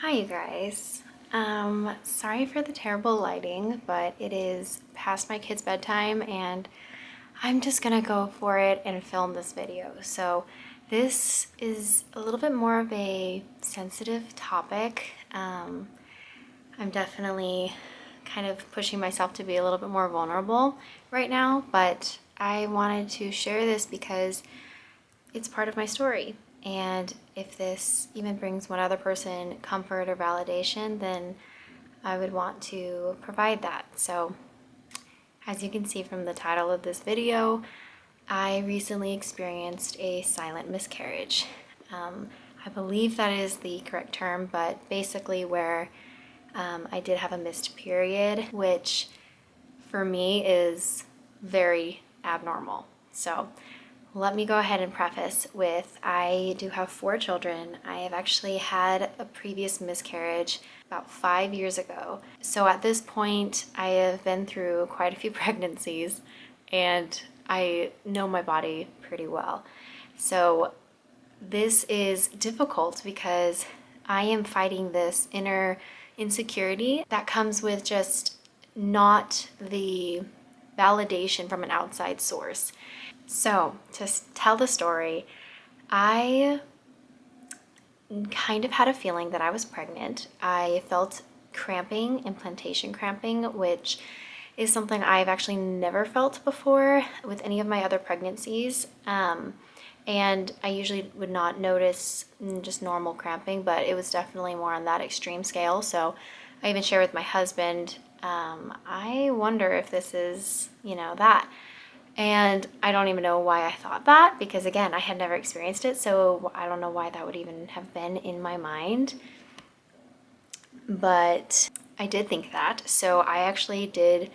Hi, you guys. Sorry for the terrible lighting, but it is past my kids' bedtime and I'm just gonna go for it and film this video. So this is a little bit more of a sensitive topic. I'm definitely kind of pushing myself to be a little bit more vulnerable right now, but I wanted to share this because it's part of my story. And if this even brings one other person comfort or validation, then I would want to provide that. So, as you can see from the title of this video, I recently experienced a silent miscarriage. I believe that is the correct term, but basically, where I did have a missed period, which for me is very abnormal. So, let me go ahead and preface with I do have 4 children. I have actually had a previous miscarriage about 5 years ago. So at this point, I have been through quite a few pregnancies and I know my body pretty well. So this is difficult because I am fighting this inner insecurity that comes with just not the validation from an outside source. So, to tell the story, I kind of had a feeling that I was pregnant. I felt cramping, implantation cramping, which is something I've actually never felt before with any of my other pregnancies. And I usually would not notice just normal cramping, but it was definitely more on that extreme scale. So I even share with my husband, I wonder if this is, that. And I don't even know why I thought that because, again, I had never experienced it. So I don't know why that would even have been in my mind. But I did think that. So I actually did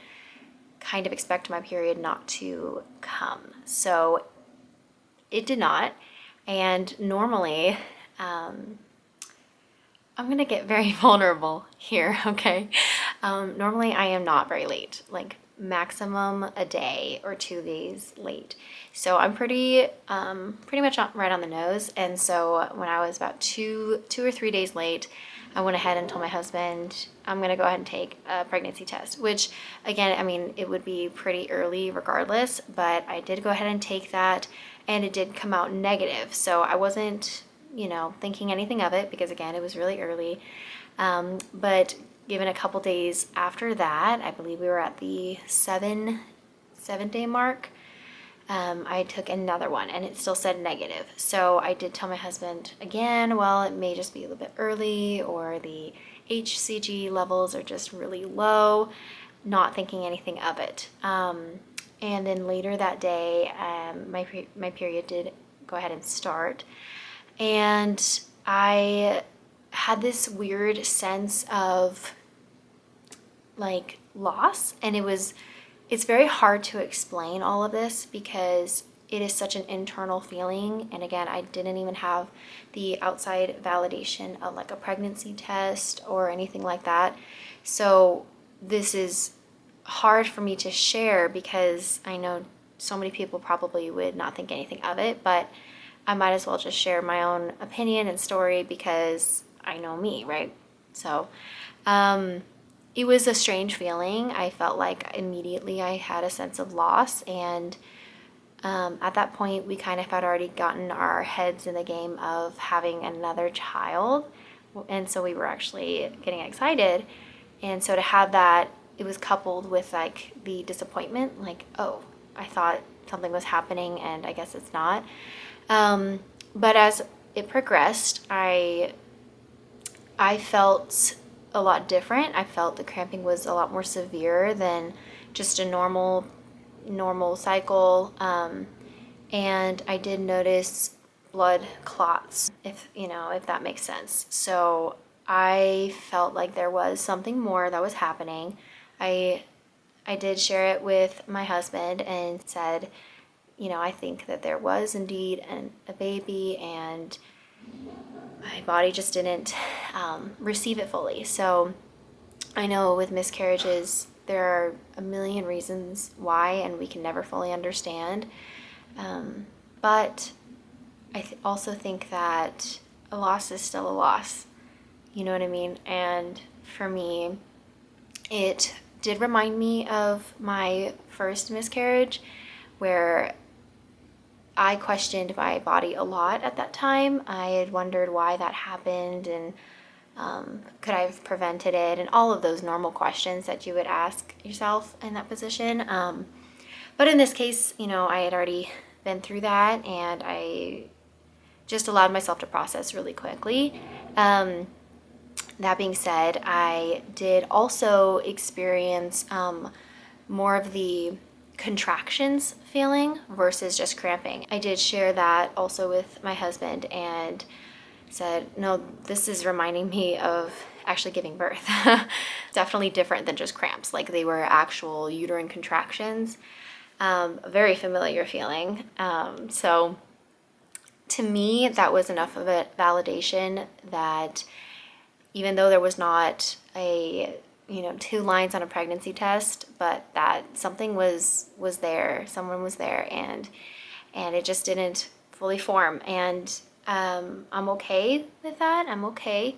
kind of expect my period not to come. So it did not. And normally, I'm gonna get very vulnerable here, okay? Normally, I am not very late, like maximum a day or 2 days late. So I'm pretty much right on the nose. And so when I was about two or 3 days late, I went ahead and told my husband I'm gonna go ahead and take a pregnancy test. Which, again, I mean, it would be pretty early regardless, but I did go ahead and take that, and it did come out negative. So I wasn't thinking anything of it because, again, it was really early. But given a couple days after that, I believe we were at the seven day mark. I took another one and it still said negative. So I did tell my husband again, well, it may just be a little bit early or the HCG levels are just really low, not thinking anything of it. And then later that day, my period did go ahead and start. And I had this weird sense of like loss, and it's very hard to explain all of this because it is such an internal feeling. And again, I didn't even have the outside validation of like a pregnancy test or anything like that. So this is hard for me to share because I know so many people probably would not think anything of it, but I might as well just share my own opinion and story because I know me, right? So it was a strange feeling. I felt like immediately I had a sense of loss. And at that point, we kind of had already gotten our heads in the game of having another child. And so we were actually getting excited. And so to have that, it was coupled with like the disappointment, like, oh, I thought something was happening and I guess it's not. But as it progressed, I felt a lot different. I felt the cramping was a lot more severe than just a normal cycle. And I did notice blood clots, if that makes sense. So I felt like there was something more that was happening. I did share it with my husband and said, I think that there was indeed a baby, and my body just didn't receive it fully. So I know with miscarriages, there are a million reasons why, and we can never fully understand. But I also think that a loss is still a loss. You know what I mean? And for me, it did remind me of my first miscarriage, where I questioned my body a lot at that time. I had wondered why that happened, and could I have prevented it, and all of those normal questions that you would ask yourself in that position. But in this case, you know, I had already been through that, and I just allowed myself to process really quickly. That being said, I did also experience more of the contractions feeling versus just cramping. I did share that also with my husband and said, no, this is reminding me of actually giving birth. Definitely different than just cramps, like they were actual uterine contractions. Very familiar feeling. So to me, that was enough of a validation that even though there was not a, you know, 2 lines on a pregnancy test, but that something was there, someone was there, and it just didn't fully form. And I'm okay with that. I'm okay.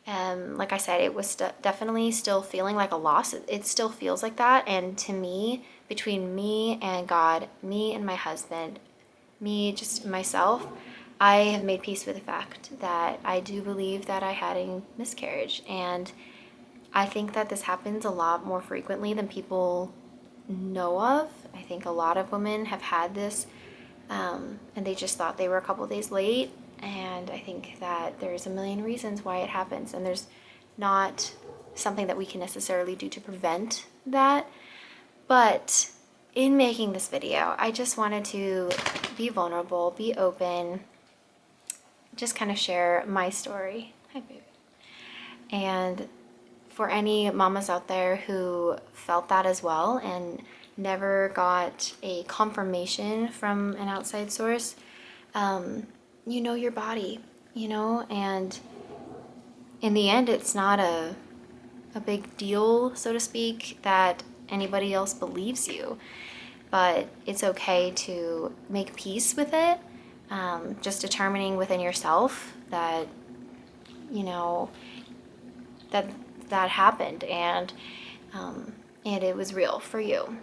Like I said, it was definitely still feeling like a loss. It still feels like that. And to me, between me and God, me and my husband, me, just myself, I have made peace with the fact that I do believe that I had a miscarriage. And I think that this happens a lot more frequently than people know of. I think a lot of women have had this, and they just thought they were a couple days late. And I think that there's a million reasons why it happens, and there's not something that we can necessarily do to prevent that. But in making this video, I just wanted to be vulnerable, be open, just kind of share my story. Hi, baby. And for any mamas out there who felt that as well and never got a confirmation from an outside source, you know your body, you know, and in the end, it's not a big deal, so to speak, that anybody else believes you, but it's okay to make peace with it. Just determining within yourself that, you know, that happened, and it was real for you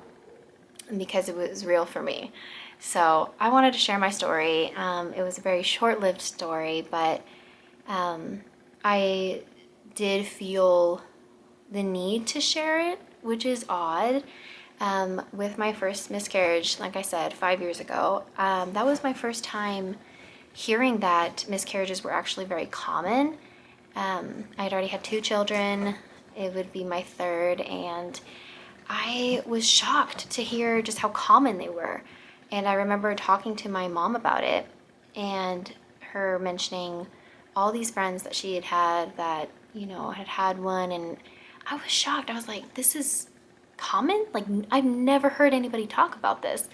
because it was real for me. So I wanted to share my story. It was a very short-lived story, but I did feel the need to share it, which is odd. With my first miscarriage, like I said, 5 years ago, that was my first time hearing that miscarriages were actually very common. I'd already had 2 children. It would be my 3rd, and I was shocked to hear just how common they were. And I remember talking to my mom about it and her mentioning all these friends that she had had that, you know, had had one, and I was shocked. I was like, this is common? Like, I've never heard anybody talk about this.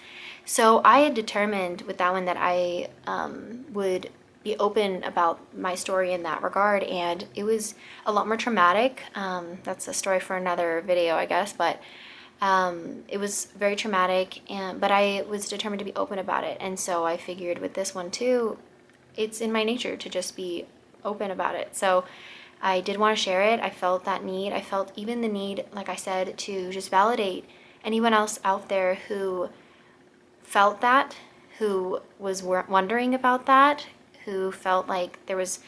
So I had determined with that one that I would be open about my story in that regard, and it was a lot more traumatic. That's a story for another video, I guess, but it was very traumatic, but I was determined to be open about it. And so I figured with this one too, it's in my nature to just be open about it. So I did want to share it. I felt that need. I felt even the need, like I said, to just validate anyone else out there who felt that, who was wondering about that, who felt like there was,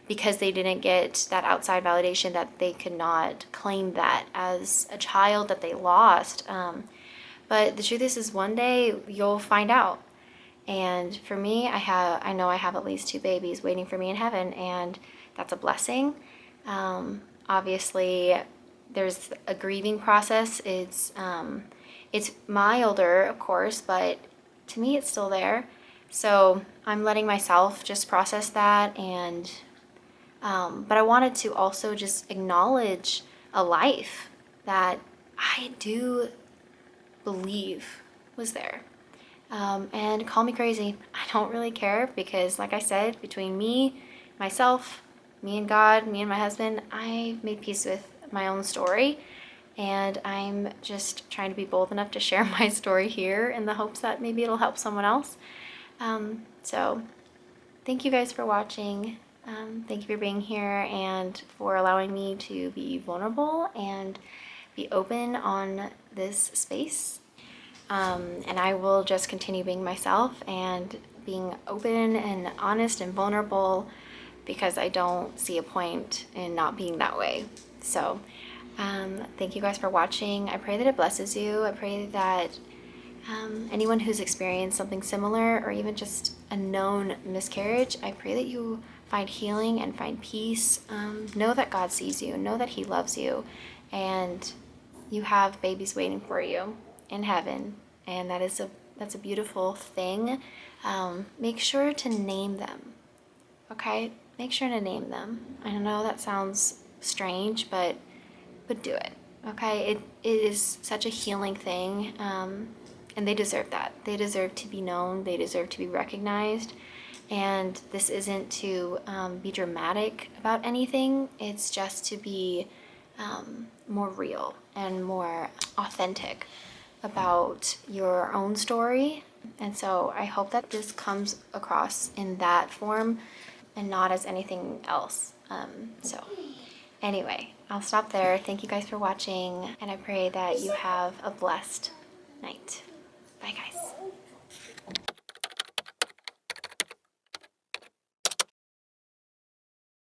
because they didn't get that outside validation, that they could not claim that as a child that they lost. But the truth is one day you'll find out. And for me, I know I have at least 2 babies waiting for me in heaven, and that's a blessing. Obviously, there's a grieving process. It's milder, of course, but to me, it's still there. So I'm letting myself just process that, and but I wanted to also just acknowledge a life that I do believe was there. And call me crazy. I don't really care, because like I said, between me, myself, me and God, me and my husband, I made peace with my own story. And I'm just trying to be bold enough to share my story here in the hopes that maybe it'll help someone else. So thank you guys for watching. Thank you for being here and for allowing me to be vulnerable and be open on this space. And I will just continue being myself and being open and honest and vulnerable because I don't see a point in not being that way. So, thank you guys for watching. I pray that it blesses you. I pray that anyone who's experienced something similar or even just a known miscarriage, I pray that you find healing and find peace. Know that God sees you, know that He loves you, and you have babies waiting for you in heaven, and that's a beautiful thing. Make sure to name them, okay? Make sure to name them. I know that sounds strange, but do it, okay? It is such a healing thing, and they deserve that. They deserve to be known. They deserve to be recognized. And this isn't to be dramatic about anything. It's just to be more real and more authentic about your own story. And so I hope that this comes across in that form and not as anything else. So anyway, I'll stop there. Thank you guys for watching, and I pray that you have a blessed night. Bye, guys.